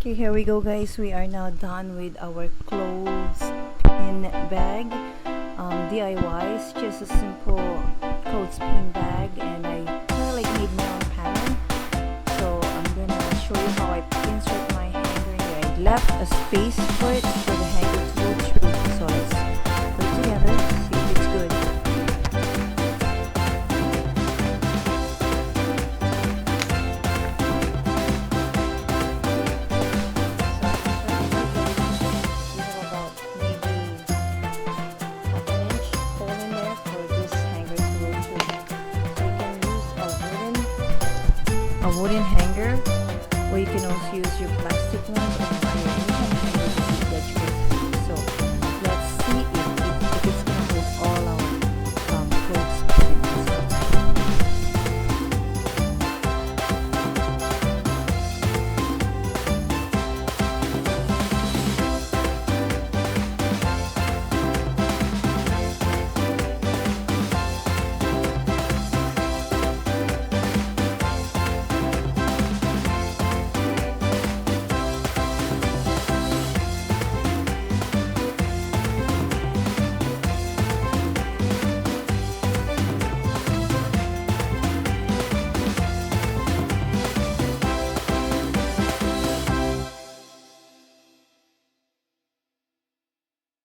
Okay, here we go, guys. We are now done with our clothespin bag DIY. It's just a simple clothespin bag, and I kind of like made my own pattern. So I'm gonna show you how I insert my hanger here. I left a space for it for the hanger to go through. So let's put it together, see if it's good. A wooden hanger, or you can also use your plastic